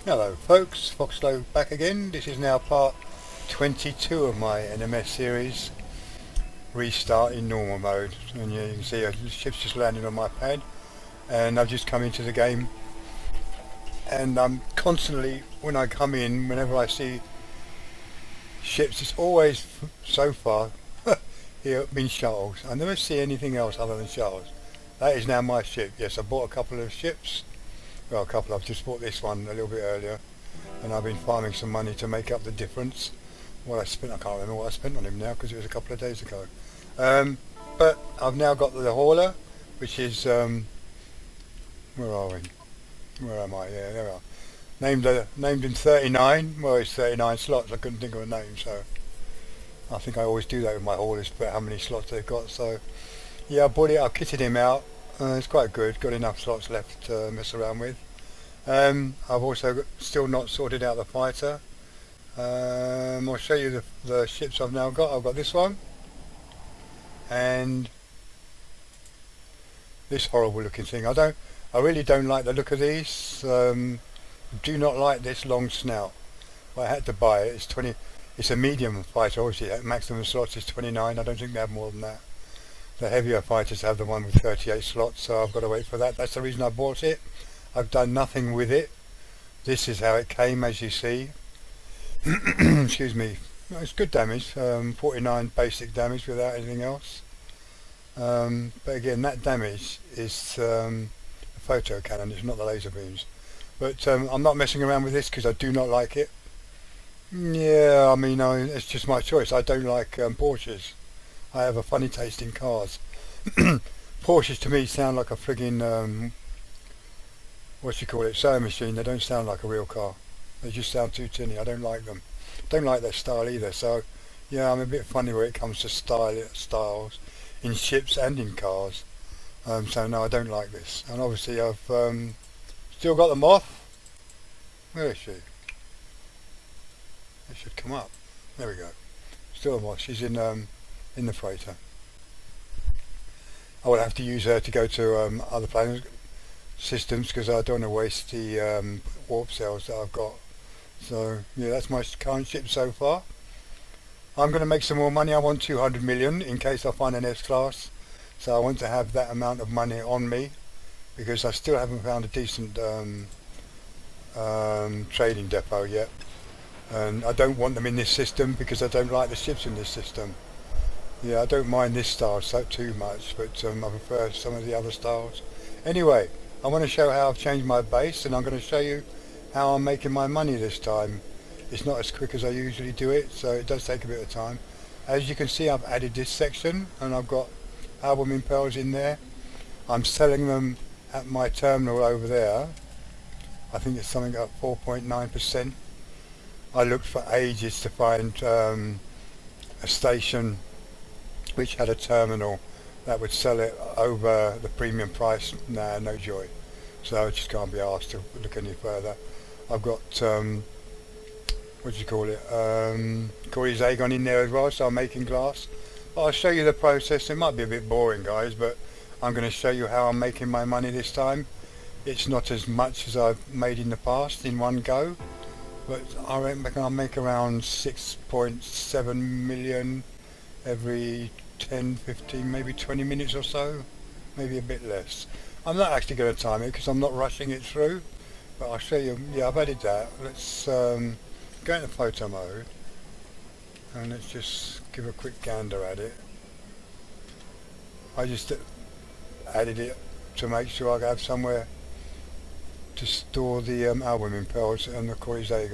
Hello folks, Foxlow back again. This is now part 22 of my NMS series restart in normal mode, and you can see the ship's just landed on my pad and I've just come into the game, and I'm constantly, when I come in, whenever I see ships, it's always so far here been shuttles. I never see anything else other than shuttles. That is now my ship. Yes, I bought a couple of ships. Well, a couple. I've just bought this one a little bit earlier, and I've been farming some money to make up the difference. What I spent, I can't remember what I spent on him now because it was a couple of days ago. But I've now got the hauler, which is where are we? Where am I? Yeah, there we are. Named him 39. Well, it's 39 slots. I couldn't think of a name, so I think I always do that with my haulers, but how many slots they've got. So yeah, I bought it. I kitted him out. It's quite good. Got enough slots left to mess around with. I've also still not sorted out the fighter. I'll show you the ships I've now got. I've got this one and this horrible looking thing. I really don't like the look of these. Do not like this long snout. Well, I had to buy it. It's 20. It's a medium fighter. Obviously, maximum slots is 29. I don't think they have more than that. The heavier fighters have the one with 38 slots, so I've got to wait for that. That's the reason I bought it. I've done nothing with it. This is how it came, as you see. Excuse me. It's good damage, 49 basic damage without anything else. But again, that damage is a photo cannon, it's not the laser beams. But I'm not messing around with this because I do not like it. Yeah, I mean, it's just my choice. I don't like Porsches. I have a funny taste in cars. Porsches to me sound like a friggin' what you call it, sewing machine. They don't sound like a real car. They just sound too tinny. I don't like them. Don't like their style either. So yeah, I'm a bit funny when it comes to styles in ships and in cars. So no, I don't like this. And obviously I've still got the moth. Where is she? It should come up. There we go. Still a moth. She's in the freighter. I will have to use her to go to other planet systems because I don't want to waste the warp cells that I've got. So yeah, that's my current ship so far. I'm going to make some more money. I want 200 million in case I find an S-class. So I want to have that amount of money on me because I still haven't found a decent trading depot yet. And I don't want them in this system because I don't like the ships in this system. Yeah, I don't mind this style too much, but I prefer some of the other styles. Anyway, I want to show how I've changed my base, and I'm going to show you how I'm making my money this time. It's not as quick as I usually do it, so it does take a bit of time. As you can see, I've added this section, and I've got albumin pearls in there. I'm selling them at my terminal over there. I think it's something at 4.9%. I looked for ages to find a station which had a terminal that would sell it over the premium price. Nah, no joy. So I just can't be asked to look any further. I've got what do you call it? Corsair in there as well, so I'm making glass. But I'll show you the process. It might be a bit boring, guys, but I'm going to show you how I'm making my money this time. It's not as much as I've made in the past in one go, but I reckon I'll make around 6.7 million every 10, 15, maybe 20 minutes or so, maybe a bit less. I'm not actually going to time it because I'm not rushing it through, but I'll show you. Yeah, I've added that. Let's go into photo mode and let's just give a quick gander at it. I just added it to make sure I have somewhere to store the albumin pearls and the Corsair.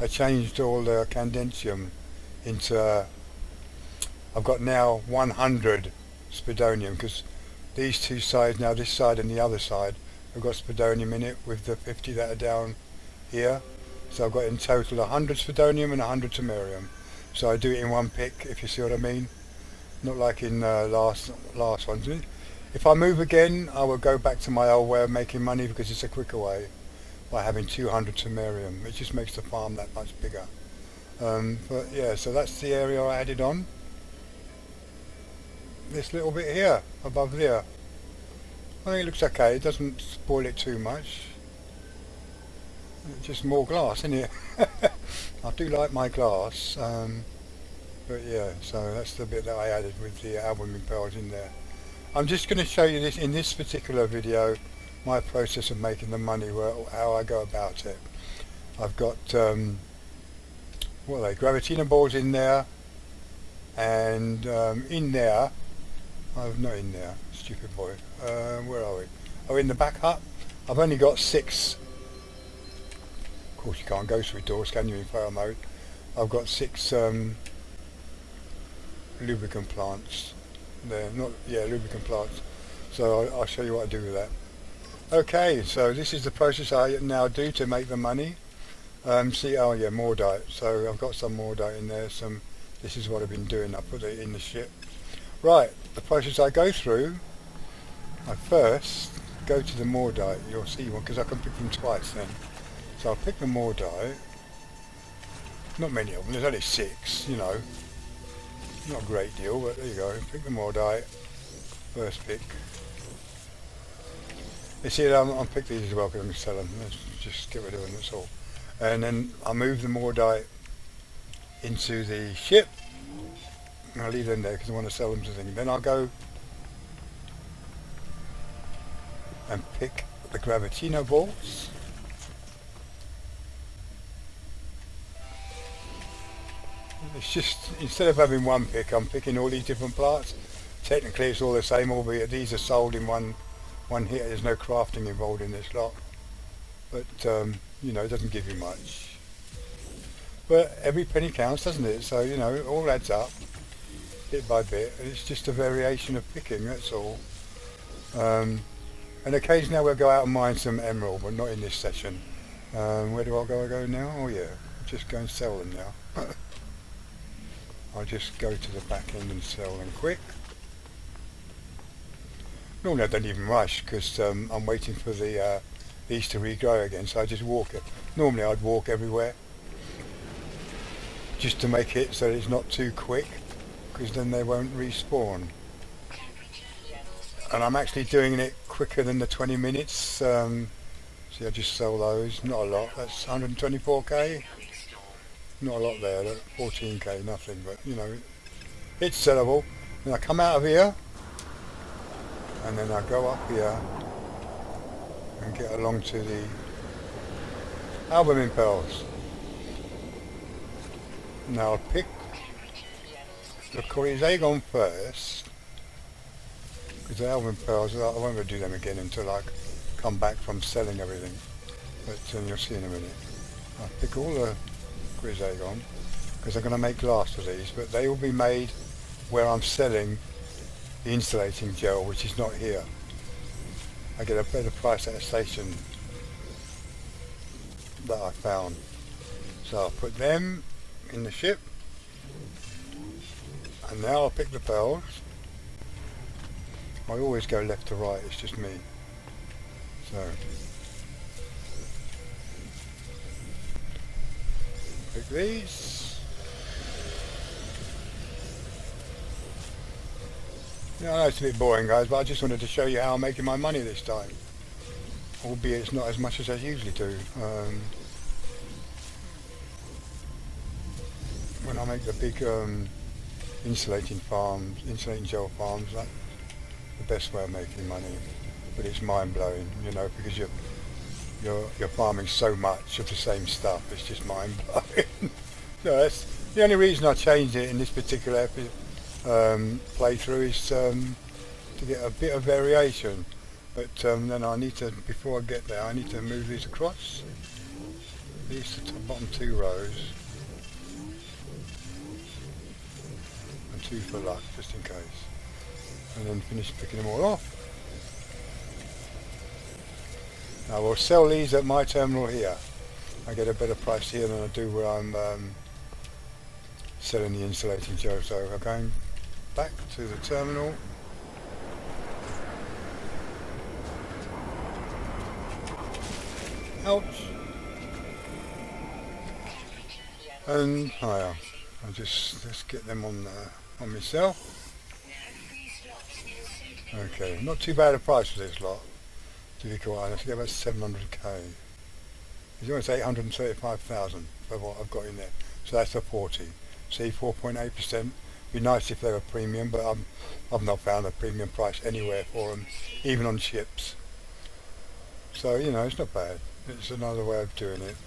I changed all the candensium into I've got now 100 spodonium because these two sides, now this side and the other side, have got spodonium in it with the 50 that are down here. So I've got in total 100 spodonium and 100 samarium. So I do it in one pick, if you see what I mean. Not like in last ones. If I move again, I will go back to my old way of making money because it's a quicker way by having 200 samarium. It just makes the farm that much bigger. But yeah, so that's the area I added on. This little bit here, above there. I think it looks okay, it doesn't spoil it too much. Just more glass, isn't it? I do like my glass, but yeah, so that's the bit that I added with the albumin pearls in there. I'm just going to show you this in this particular video, my process of making the money, how I go about it. I've got what are they, Gravitino balls in there, and in there, not in there, stupid boy, where are we? Oh, in the back hut, I've only got 6. Of course you can't go through doors, can you, in photo mode? I've got 6 lubricant plants there, lubricant plants. So I'll show you what I do with that. Okay, so this is the process I now do to make the money. See, oh yeah, Mordite. So I've got some Mordite in there. This is what I've been doing. I put it in the ship. Right, the process I go through. I first go to the Mordite. You'll see one because I can pick them twice then. So I'll pick the Mordite. Not many of them. There's only 6. You know, not a great deal, but there you go. Pick the Mordite. First pick. You see, I'll pick these as well because I'm going to sell them. Let's just get rid of them. That's all. And then I move the Mordite into the ship. I'll leave them there because I want to sell them to things. Then I'll go and pick the Gravitino balls. It's just, instead of having one pick, I'm picking all these different parts. Technically it's all the same, albeit these are sold in one hit. There's no crafting involved in this lot. But you know, it doesn't give you much. But every penny counts, doesn't it? So, you know, it all adds up, bit by bit. And it's just a variation of picking, that's all. And occasionally I will go out and mine some emerald, but not in this session. Where do I go now? Oh yeah, I'll just go and sell them now. I'll just go to the back end and sell them quick. Normally I don't even rush because I'm waiting for these to regrow again, so I just walk it. Normally I'd walk everywhere just to make it so that it's not too quick, because then they won't respawn. And I'm actually doing it quicker than the 20 minutes. See, I just sell those, not a lot. That's 124k. Not a lot there, 14k, nothing, but you know, it's sellable. Then I come out of here, and then I go up here and get along to the albumin pearls. Now I'll pick the Corsair first, because the albumin pearls, I won't do them again until I come back from selling everything, but you'll see in a minute. I'll pick all the Corsair because I'm going to make glass of these, but they will be made where I'm selling the insulating gel, which is not here. I get a better price at a station that I found. So I'll put them in the ship, and now I'll pick the pearls. I always go left to right, it's just me. So pick these. Yeah, I know it's a bit boring, guys, but I just wanted to show you how I'm making my money this time. Albeit it's not as much as I usually do. When I make the big insulating gel farms, that's the best way of making money. But it's mind-blowing, you know, because you're farming so much of the same stuff. It's just mind-blowing. So that's the only reason I changed it in this particular playthrough, is to get a bit of variation. But then I need to, before I get there, I need to move these across. These to the bottom 2 rows. And 2 for luck, just in case. And then finish picking them all off. Now we'll sell these at my terminal here. I get a better price here than I do where I'm selling the insulating gel. So we're going back to the terminal. Ouch. And higher. Let's get them on myself. Okay, not too bad a price for this lot. To be quite honest, I get about 700k. It's almost 835,000 for what I've got in there. So that's a 40. See, 4.8%. Be nice if they were premium, but I've not found a premium price anywhere for them, even on chips. So, you know, it's not bad. It's another way of doing it.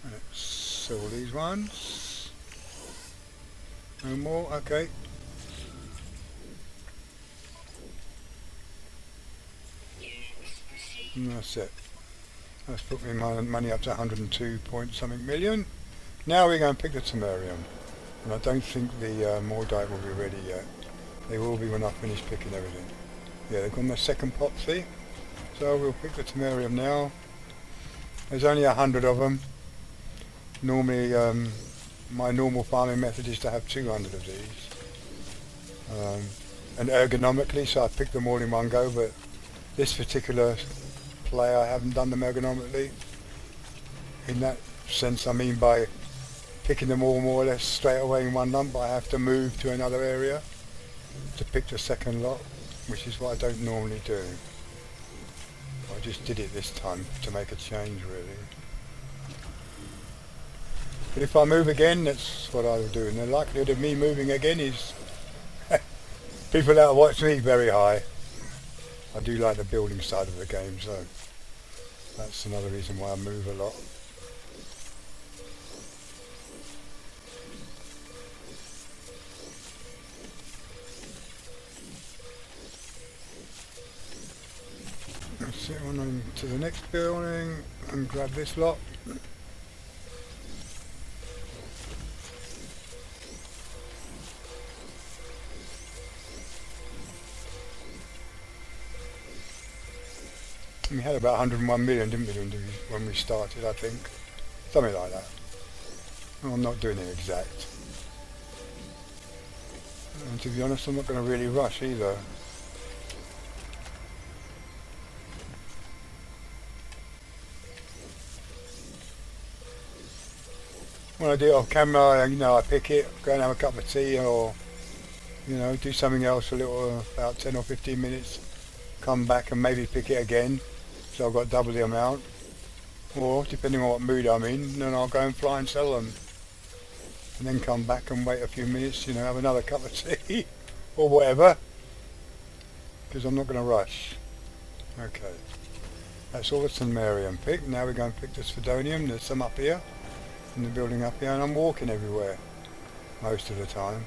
Let's sell these ones. No more, okay. And that's it. That's put me my money up to 102 point something million. Now we're going to pick the Temerium. And I don't think the Mordite will be ready yet. They will be when I finish picking everything. Yeah, they've gone their second pot, see? So we'll pick the Temerium now. There's only 100 of them. Normally, my normal farming method is to have 200 of these. And ergonomically, so I pick them all in one go, but this particular play I haven't done them ergonomically. In that sense, I mean by picking them all more or less straight away in one lump, I have to move to another area to pick the second lot, which is what I don't normally do. I just did it this time to make a change, really. But if I move again, that's what I will do. And the likelihood of me moving again is people that watch me very high. I do like the building side of the game, so that's another reason why I move a lot. Let's sit on to the next building and grab this lot. We had about 101 million, didn't we, when we started, I think. Something like that. Well, I'm not doing it exact. And to be honest, I'm not going to really rush either. When I do it off camera, you know, I pick it, go and have a cup of tea, or, you know, do something else for a little, about 10 or 15 minutes, come back and maybe pick it again. So I've got double the amount, or depending on what mood I'm in, then I'll go and fly and sell them, and then come back and wait a few minutes, you know, have another cup of tea or whatever, because I'm not going to rush. Okay, that's all the Temerium picked. Now we're going to pick the Sphedonium. There's some up here in the building up here, and I'm walking everywhere most of the time,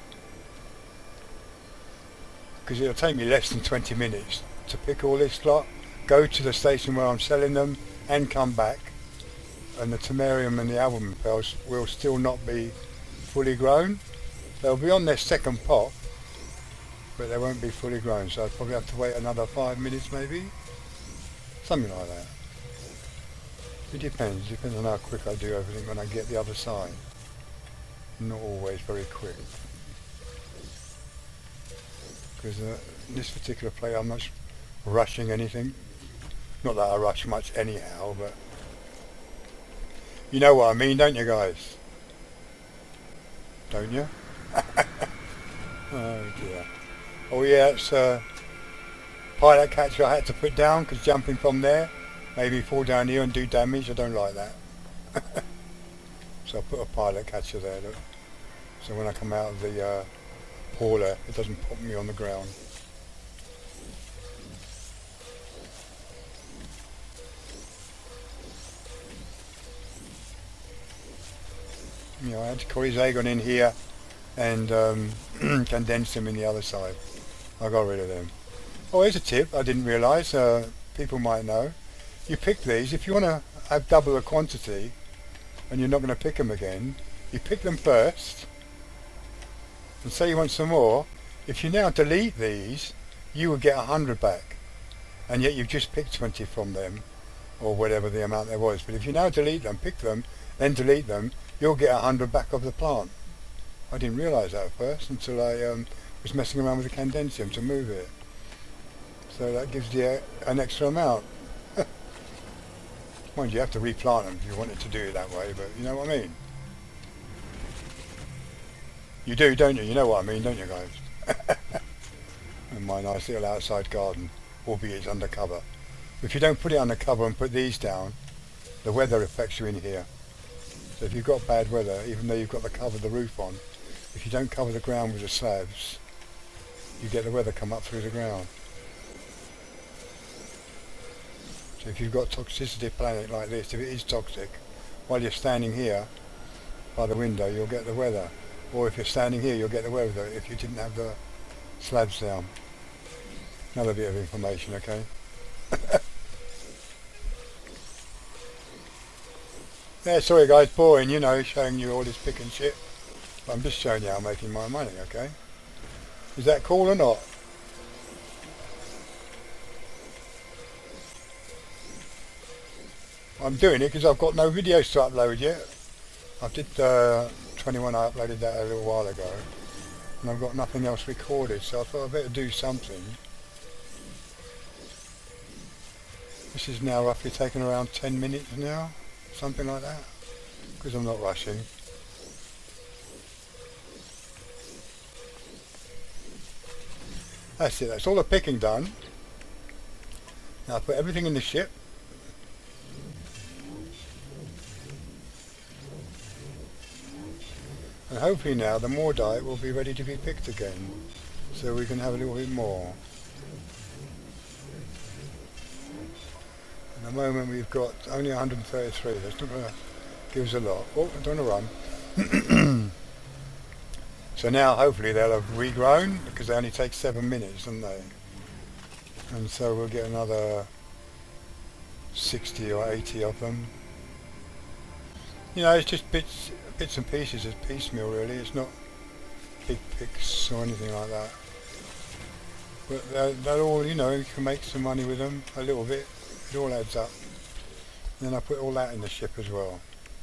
because it'll take me less than 20 minutes to pick all this lot, go to the station where I'm selling them, and come back, and the Temerium and the albumin pearls will still not be fully grown. They'll be on their second pot, but they won't be fully grown, so I'll probably have to wait another 5 minutes maybe, something like that. It depends on how quick I do everything when I get the other side. Not always very quick, because in this particular play I'm not rushing anything. Not that I rush much anyhow, but you know what I mean, don't you guys? Don't you? Oh dear. Oh yeah, it's a pilot catcher I had to put down, because jumping from there made me fall down here and do damage. I don't like that. So I put a pilot catcher there, look. So when I come out of the hauler, it doesn't pop me on the ground. You know, I had to call his agon in here and condense them in the other side. I got rid of them. Oh, here's a tip I didn't realise, people might know. You pick these, if you want to have double the quantity and you're not going to pick them again, you pick them first and say you want some more. If you now delete these, you will get 100 back, and yet you've just picked 20 from them, or whatever the amount there was. But if you now delete them, pick them, then delete them, you'll get 100 back of the plant. I didn't realise that at first until I was messing around with the condensium to move it. So that gives you an extra amount. Mind you have to replant them if you want it to do it that way, but you know what I mean? You do, don't you? You know what I mean, don't you guys? And my nice little outside garden, albeit it's undercover. If you don't put it on the cover and put these down, the weather affects you in here. So if you've got bad weather, even though you've got the cover of the roof on, if you don't cover the ground with the slabs, you get the weather come up through the ground. So if you've got toxicity planet like this, if it is toxic, while you're standing here by the window, you'll get the weather. Or if you're standing here, you'll get the weather if you didn't have the slabs down. Another bit of information, okay? Yeah, sorry guys, boring, you know, showing you all this pick and shit. But I'm just showing you how I'm making my money, okay? Is that cool or not? I'm doing it because I've got no videos to upload yet. I did 21, I uploaded that a little while ago. And I've got nothing else recorded, so I thought I'd better do something. This is now roughly taking around 10 minutes now, something like that, because I'm not rushing. That's it, that's all the picking done. Now I put everything in the ship. And hopefully now the more dye will be ready to be picked again, so we can have a little bit more. At the moment we've got only 133, that's not going to give us a lot. Oh, I don't want to run. So now hopefully they'll have regrown, because they only take 7 minutes, don't they? And so we'll get another 60 or 80 of them. You know, it's just bits and pieces, it's piecemeal really, it's not big picks or anything like that. But they're all, you know, you can make some money with them, a little bit, it all adds up. And then I put all that in the ship as well.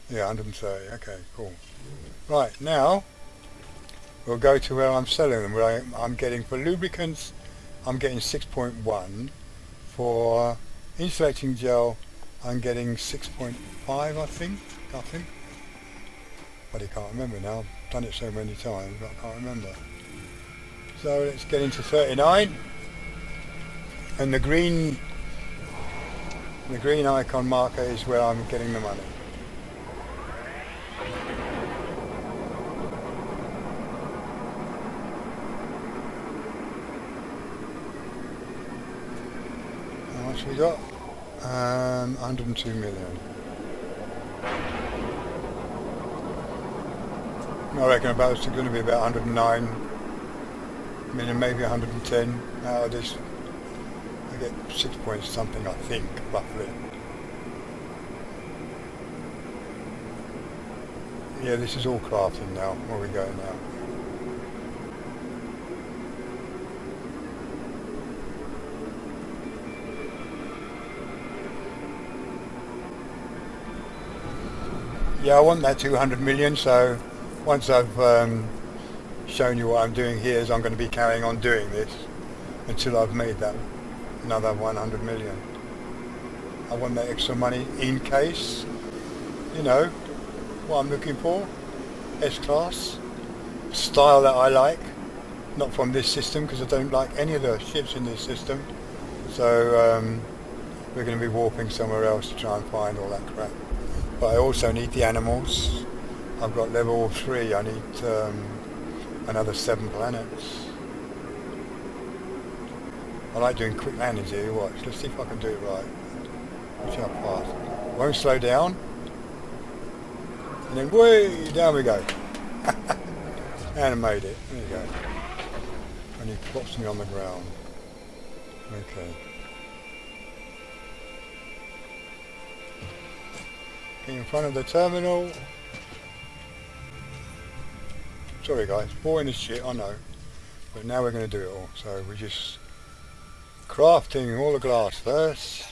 Yeah, 130, okay, cool. Right, now we'll go to where I'm selling them, where I'm getting for lubricants, I'm getting 6.1. For insulating gel, I'm getting 6.5, I think. But I can't remember now, I've done it so many times, but I can't remember. So let's get into 39. And the green icon marker is where I'm getting the money. How much we got? 102 million. I reckon about it's going to be about 109 million, maybe 110 out of this. I get 6 points something, I think, roughly. Yeah, this is all crafting now, where we go now. Yeah, I want that 200 million, so once I've shown you what I'm doing here, is I'm going to be carrying on doing this until I've made that another 100 million. I want that extra money in case, you know, what I'm looking for, S-Class, style that I like, not from this system because I don't like any of the ships in this system, so we're going to be warping somewhere else to try and find all that crap. But I also need the animals. I've got level 3, I need another 7 planets. I like doing quick landings here, watch. Let's see if I can do it right. Watch how fast. Won't slow down. And then way down we go. And I made it. There you go. And he plops me on the ground. Okay. Get in front of the terminal. Sorry guys, boring as shit, I know. But now we're going to do it all. So we're just crafting all the glass first.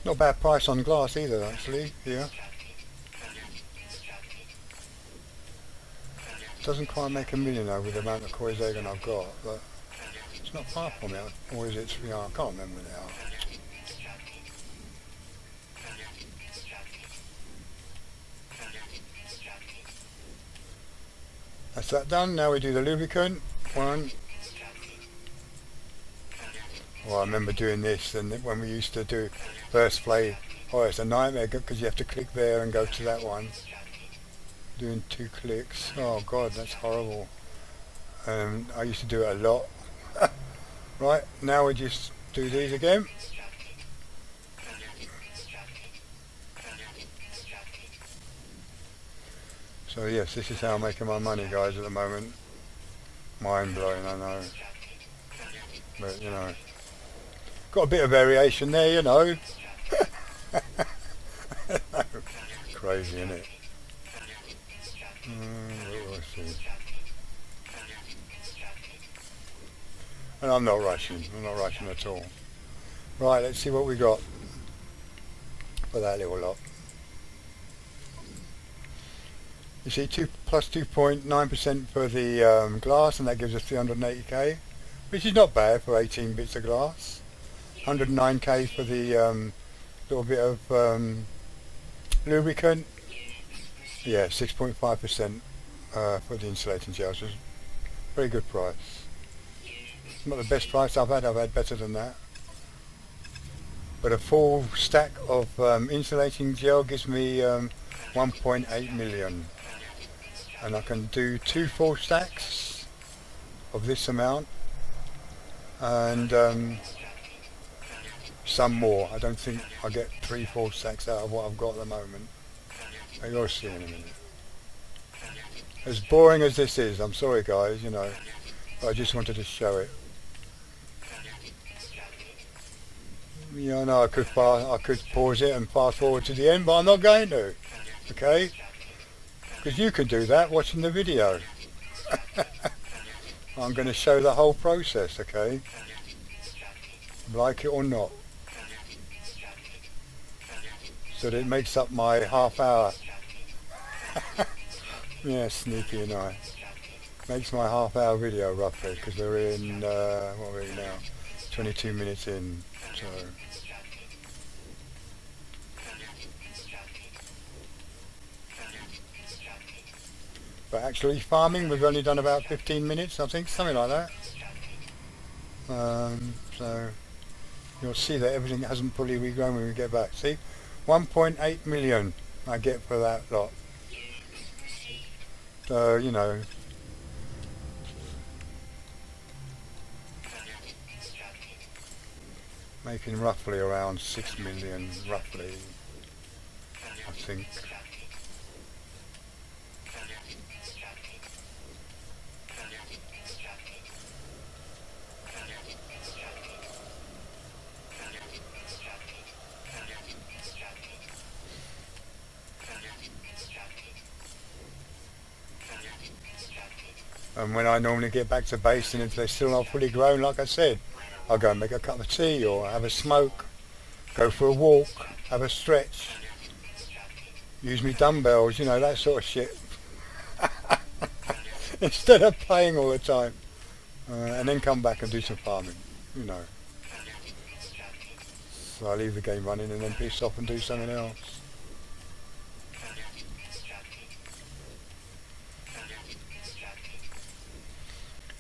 Not bad price on glass either actually, here. Doesn't quite make a million though with the amount of Corsair I've got, but it's not far from it. Or is it 3? I can't remember now. That's that done. Now we do the lubricant. One. Well, I remember doing this, and when we used to do first play, oh, it's a nightmare because you have to click there and go to that one. Doing 2 clicks. Oh God, that's horrible. I used to do it a lot. Right, now we just do these again. So yes, this is how I'm making my money, guys, at the moment. Mind blowing, I know. But, you know, got a bit of variation there, you know. Crazy, isn't it? We'll see. And I'm not rushing at all. Right, let's see what we got for that little lot. You see, plus 2.9% for the glass, and that gives us 380k, which is not bad for 18 bits of glass. 109k for the little bit of lubricant. Yeah, 6.5% for the insulating gel, which is a very good price. Not the best price I've had better than that. But a full stack of insulating gel gives me 1.8 million. And I can do 2 full stacks of this amount, and some more. I don't think I get 3 full stacks out of what I've got at the moment. You'll see in a minute. As boring as this is, I'm sorry guys, you know, but I just wanted to show it. Yeah, I know I could pause it and fast forward to the end, but I'm not going to. Okay? Because you can do that watching the video. I'm going to show the whole process, okay? Like it or not. So that it makes up my half hour. Yeah, sneaky and I. Makes my half hour video roughly, because we're in, what are we now? 22 minutes in, so... But actually farming, we've only done about 15 minutes, I think, something like that. So you'll see that everything hasn't fully regrown when we get back. See, 1.8 million I get for that lot. So, you know, making roughly around 6 million, roughly, I think. And when I normally get back to base, and if they're still not fully grown, like I said, I'll go and make a cup of tea or have a smoke, go for a walk, have a stretch, use me dumbbells, you know, that sort of shit. Instead of playing all the time. And then come back and do some farming, you know. So I leave the game running and then piss off and do something else.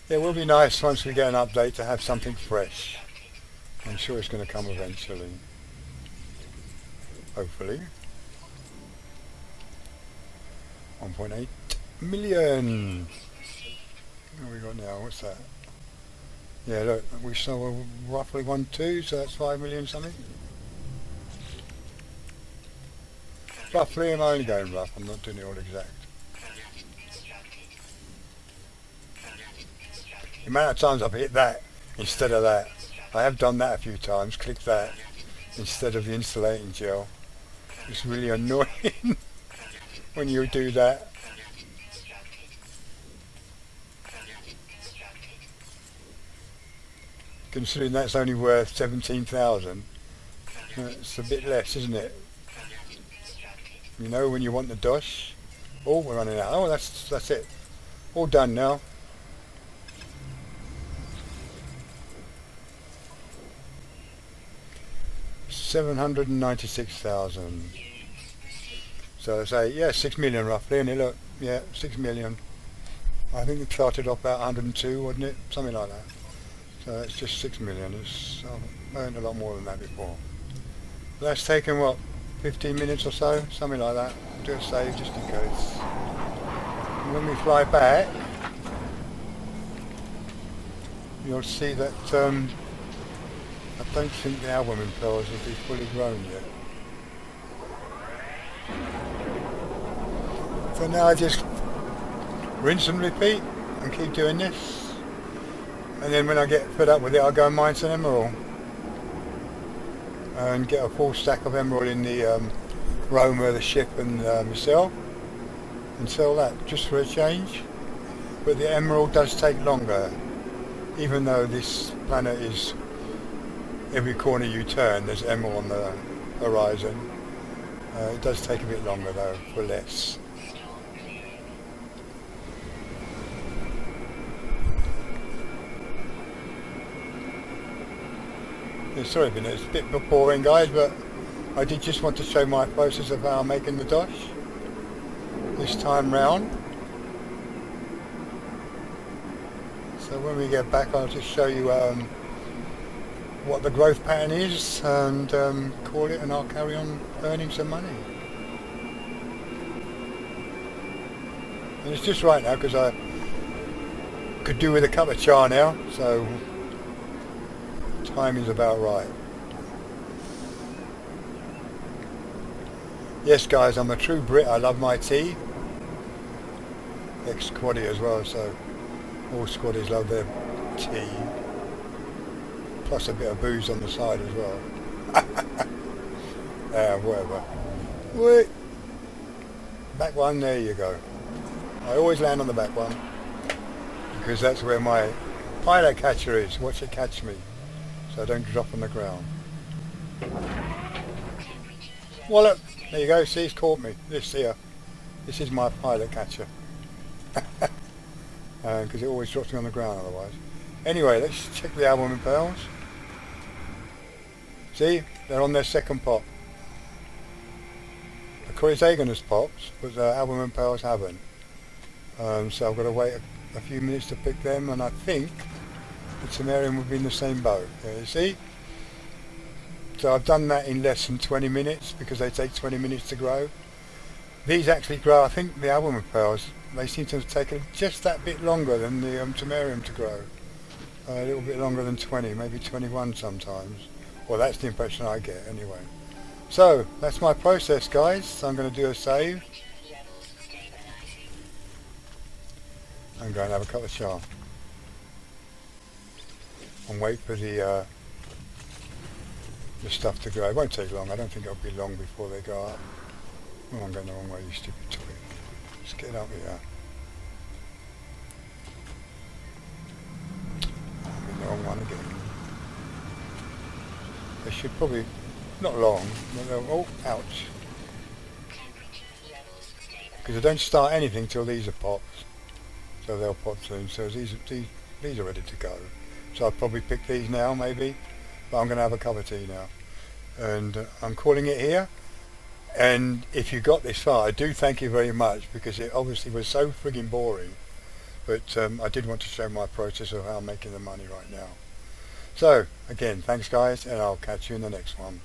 It will be nice once we get an update to have something fresh. I'm sure it's going to come eventually. Hopefully. 1.8 million. What have we got now? What's that? Yeah, look, we saw roughly 1.2, so that's 5 million something. Roughly, I'm only going rough, I'm not doing it all exact. The amount of times I've hit that instead of that. I have done that a few times, click that instead of the insulating gel. It's really annoying when you do that. Considering that's only worth 17,000, it's a bit less, isn't it? You know, when you want the Dosh. Oh, we're running out. Oh, that's it. All done now. $796,000. So I say, yeah, 6 million roughly, and look, yeah, 6 million. I think it started off about 102, wasn't it? Something like that. So that's just 6 million. I've earned a lot more than that before. But that's taken, what, 15 minutes or so? Something like that. I'll do a save just in case. And when we fly back, you'll see that I don't think the album impellers will be fully grown yet. So now I just rinse and repeat and keep doing this, and then when I get fed up with it I'll go and mine some emerald and get a full stack of emerald in the roamer, the ship and myself, and sell that just for a change. But the emerald does take longer, even though this planet is every corner you turn there's emerald on the horizon. It does take a bit longer though, for less. Yeah, sorry, it's a bit boring guys, but I did just want to show my process of how I'm making the Dosh this time round. So when we get back I'll just show you what the growth pattern is and call it, and I'll carry on earning some money. And it's just right now because I could do with a cup of chai now, so timing's about right. Yes guys, I'm a true Brit, I love my tea. Ex-squaddy as well, so all squaddies love their tea. Plus a bit of booze on the side as well. Whatever. Wait. Back one, there you go. I always land on the back one because that's where my pilot catcher is. Watch it catch me so I don't drop on the ground. Wallop! There you go, see, it's caught me. This here. This is my pilot catcher. Because it always drops me on the ground otherwise. Anyway, let's check the album impels. See, they're on their second pop. The Corsair has popped, but the album impels haven't. So I've got to wait a few minutes to pick them, and I think the Temerium will be in the same boat. There you see. So I've done that in less than 20 minutes because they take 20 minutes to grow. These actually grow, I think the album impels, they seem to have taken just that bit longer than the Temerium to grow. A little bit longer than 20, maybe 21 sometimes. Well, that's the impression I get anyway. So, that's my process guys. So I'm going to do a save. I'm going to have a cup of chai. And wait for the stuff to grow. It won't take long. I don't think it'll be long before they go up. Oh, I'm going the wrong way, you stupid toy. Let's get up here. I'm in the wrong one again. They should probably, not long, but they'll, oh, ouch. Because they don't start anything till these are popped. So they'll pop soon. So these are ready to go. So I'll probably pick these now, maybe. But I'm going to have a cup of tea now. And I'm calling it here. And if you got this far, I do thank you very much, because it obviously was so frigging boring. But I did want to show my process of how I'm making the money right now. So, again, thanks guys, and I'll catch you in the next one.